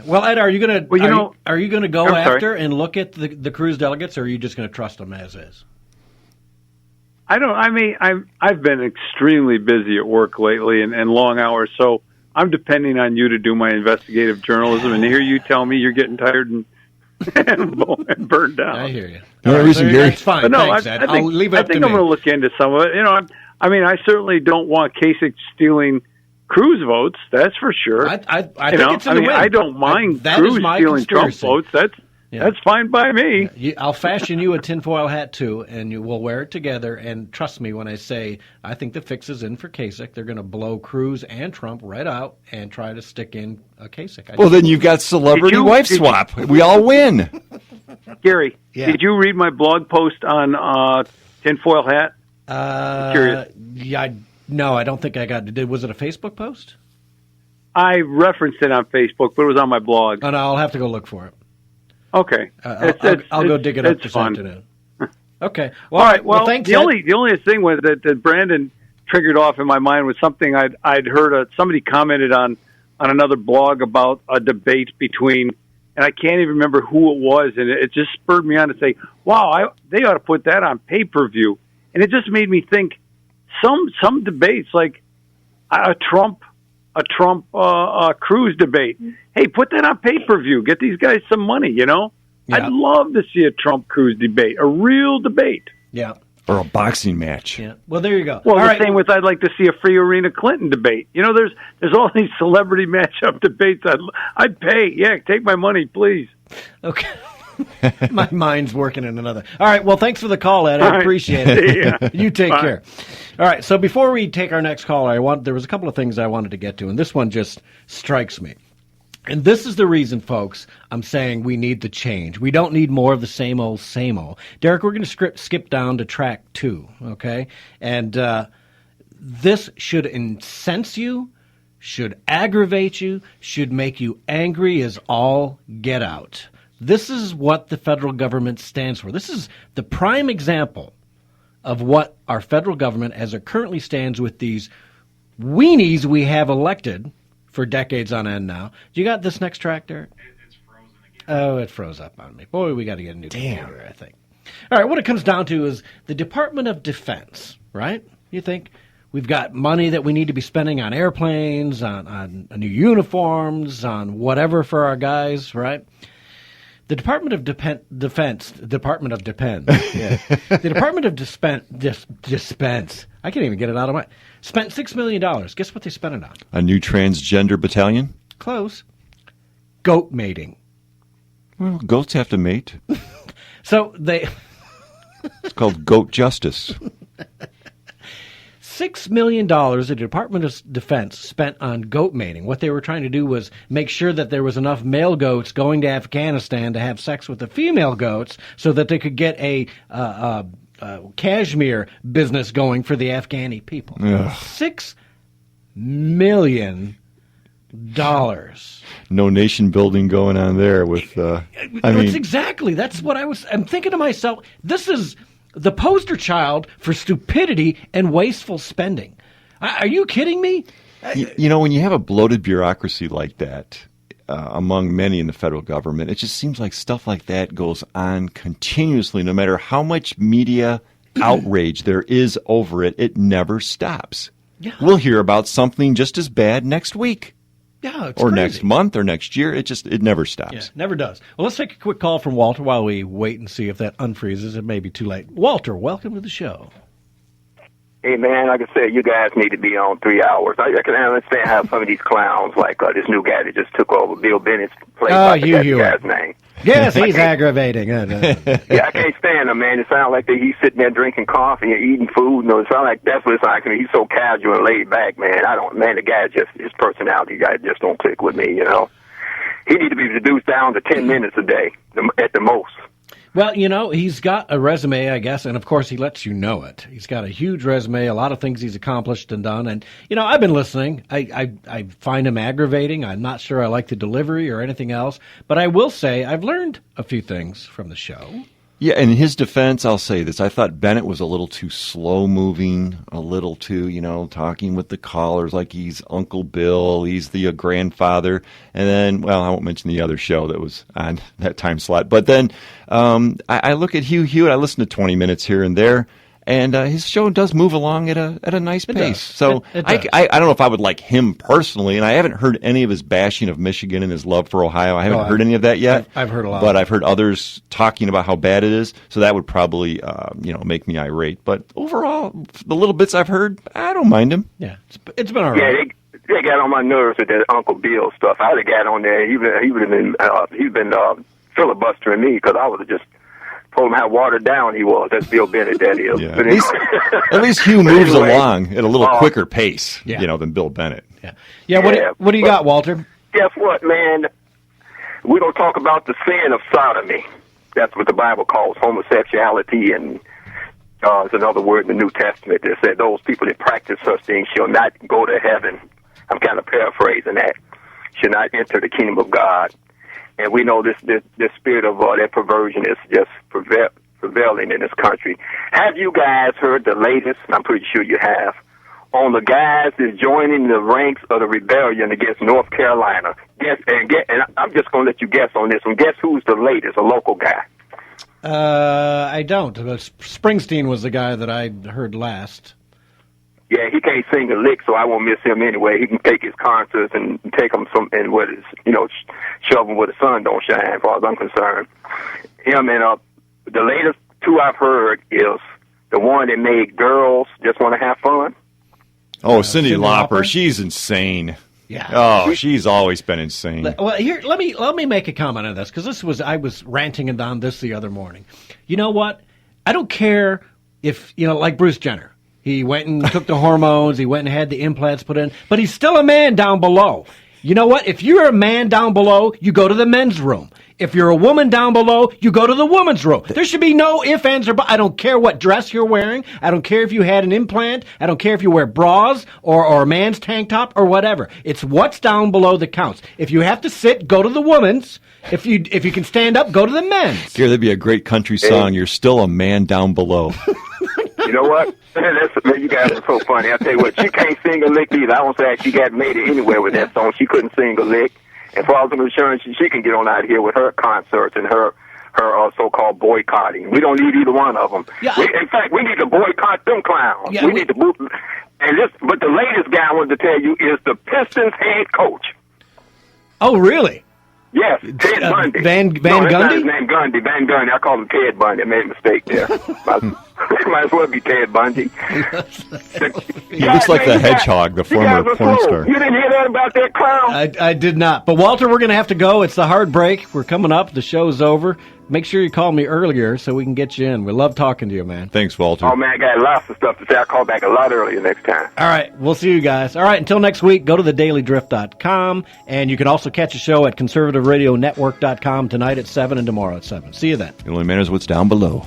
Well, Ed, are you going to are you going to go after and look at the Cruz delegates, or are you just going to trust them as is? I've been extremely busy at work lately and long hours, so I'm depending on you to do my investigative journalism, and here you tell me you're getting tired and burned out. I hear you. That's fine. But no, thanks, Ed. I'll leave it up to me. I think I'm going to look into some of it. I certainly don't want Kasich stealing Cruz votes. That's for sure. I think it's in the wind. I don't mind Cruz stealing Trump votes. That's fine by me. Yeah, I'll fashion you a tinfoil hat, too, and we'll wear it together. And trust me when I say I think the fix is in for Kasich. They're going to blow Cruz and Trump right out and try to stick in Kasich. Well, then you've got celebrity wife swap. We all win. Gary, did you read my blog post on tinfoil hat? Curious. No, I don't think I got it. Was it a Facebook post? I referenced it on Facebook, but it was on my blog. Oh, no, I'll have to go look for it. Okay. I'll go dig it up this afternoon. Okay. Well, all right. Well, thanks, the only thing was that Brandon triggered off in my mind was something I'd heard. Somebody commented on another blog about a debate between, and I can't even remember who it was, and it just spurred me on to say, wow, they ought to put that on pay-per-view. And it just made me think some debates, like a Trump Cruz debate. Hey, put that on pay-per-view. Get these guys some money, Yeah. I'd love to see a Trump Cruz debate, a real debate. Yeah. Or a boxing match. Yeah. Well, there you go. Well, same with I'd like to see a free arena Clinton debate. There's all these celebrity matchup debates. I'd pay. Yeah, take my money, please. Okay. My mind's working in another. All right. Well, thanks for the call, Ed. I appreciate it. Yeah. You take care. All right. So before we take our next caller, there was a couple of things I wanted to get to, and this one just strikes me. And this is the reason, folks, I'm saying we need the change. We don't need more of the same old, same old. Derek, we're going to skip down to track 2, okay? And this should incense you, should aggravate you, should make you angry as all get out. This is what the federal government stands for. This is the prime example of what our federal government, as it currently stands with these weenies we have elected for decades on end now. You got this next track, Derek? It's frozen again. Oh, it froze up on me. Boy, we got to get a new computer, I think. All right, what it comes down to is the Department of Defense, right? You think we've got money that we need to be spending on airplanes, on new uniforms, on whatever for our guys, right? The Department of Defense, Department of Depend, yeah. The Department of Dispense, I can't even get it out of my, spent $6 million. Guess what they spent it on? A new transgender battalion? Close. Goat mating. Well, goats have to mate. So they... It's called goat justice. $6 million the Department of Defense spent on goat mating. What they were trying to do was make sure that there was enough male goats going to Afghanistan to have sex with the female goats so that they could get a cashmere business going for the Afghani people. Ugh. $6 million. No nation building going on there with, That's what I'm thinking to myself. This is the poster child for stupidity and wasteful spending. Are you kidding me? When you have a bloated bureaucracy like that, among many in the federal government, it just seems like stuff like that goes on continuously. No matter how much media outrage there is over it, it never stops. Yeah. We'll hear about something just as bad next week. Yeah, it's or crazy. Next month or next year. It never stops. Yeah, never does. Well, let's take a quick call from Walter while we wait and see if that unfreezes. It may be too late. Walter, welcome to the show. Hey, man, like I said, you guys need to be on 3 hours. I can understand how some of these clowns, like this new guy that just took over, Bill Bennett's place. Guy's name. Yes, he's aggravating. Yeah, I can't stand him, man. It sounds like he's sitting there drinking coffee and eating food. It sounds like that's what it's like to me. He's so casual and laid back, man. The guy his personality just don't click with me, He need to be reduced down to 10 minutes a day at the most. Well, he's got a resume, I guess, and of course he lets you know it. He's got a huge resume, a lot of things he's accomplished and done. And, I've been listening. I find him aggravating. I'm not sure I like the delivery or anything else. But I will say I've learned a few things from the show. Yeah, in his defense, I'll say this. I thought Bennett was a little too slow-moving, a little too, talking with the callers like he's Uncle Bill, he's the grandfather. And then, well, I won't mention the other show that was on that time slot. But then I look at Hugh Hewitt, I listen to 20 minutes here and there, and his show does move along at a nice pace. So It I does. don't know if I would like him personally, and I haven't heard any of his bashing of Michigan and his love for Ohio. I haven't heard any of that yet. I've heard a lot. But I've heard others talking about how bad it is, so that would probably make me irate. But overall, the little bits I've heard, I don't mind him. Yeah, it's been all right. Yeah, they got on my nerves with that Uncle Bill stuff. I'd have got on there. He would have been filibustering me because I would have just told him how watered down he was. That's Bill Bennett, that is. Yeah. But At least Hugh moves anyway, along at a little quicker pace, than Bill Bennett. Yeah. What do you got, Walter? Guess what, man? We're going to talk about the sin of sodomy. That's what the Bible calls homosexuality, and there's another word in the New Testament that said those people that practice such things shall not go to heaven. I'm kind of paraphrasing that. Shall not enter the kingdom of God. And we know this spirit of that perversion is just prevailing in this country. Have you guys heard the latest, and I'm pretty sure you have, on the guys that's joining the ranks of the rebellion against North Carolina? And I'm just going to let you guess on this one. Guess who's the latest, a local guy? I don't. Springsteen was the guy that I heard last. Yeah, he can't sing a lick, so I won't miss him anyway. He can take his concerts and take them shove them where the sun don't shine, as far as I'm concerned. Him and the latest two I've heard is the one that made Girls Just Want to Have Fun. Oh, Cyndi Cyndi Lauper, Lauper? she's insane. Yeah. Oh, she's always been insane. Well, here, let me make a comment on this, because I was ranting on this the other morning. You know what? I don't care if, like Bruce Jenner. He went and took the hormones. He went and had the implants put in. But he's still a man down below. You know what? If you're a man down below, you go to the men's room. If you're a woman down below, you go to the woman's room. There should be no ifs, ands, or buts. I don't care what dress you're wearing. I don't care if you had an implant. I don't care if you wear bras or a man's tank top or whatever. It's what's down below that counts. If you have to sit, go to the woman's. If you can stand up, go to the men's. Here, that'd be a great country song. You're still a man down below. You know what? You guys are so funny. I tell you what, she can't sing a lick either. I don't say she got made it anywhere with that song. She couldn't sing a lick. And for all I'm concerned, she can get on out here with her concerts and her so-called boycotting. We don't need either one of them. Yeah, In fact, we need to boycott them clowns. Yeah, we need to boot. But the latest guy I wanted to tell you is the Pistons head coach. Oh, really? Yes, Ted Bundy. Van That's not Gundy? his name, Gundy. Van Gundy. I call him Ted Bundy. I made a mistake there. Might as well be Ted Bundy. He looks like the Hedgehog, the former porn star. You didn't hear that about that clown? I did not. But, Walter, we're going to have to go. It's the hard break. We're coming up. The show's over. Make sure you call me earlier so we can get you in. We love talking to you, man. Thanks, Walter. Oh, man, I got lots of stuff to say. I'll call back a lot earlier next time. All right. We'll see you guys. All right. Until next week, go to thedailydrift.com. And you can also catch a show at conservativeradionetwork.com tonight at 7 and tomorrow at 7. See you then. It only matters what's down below.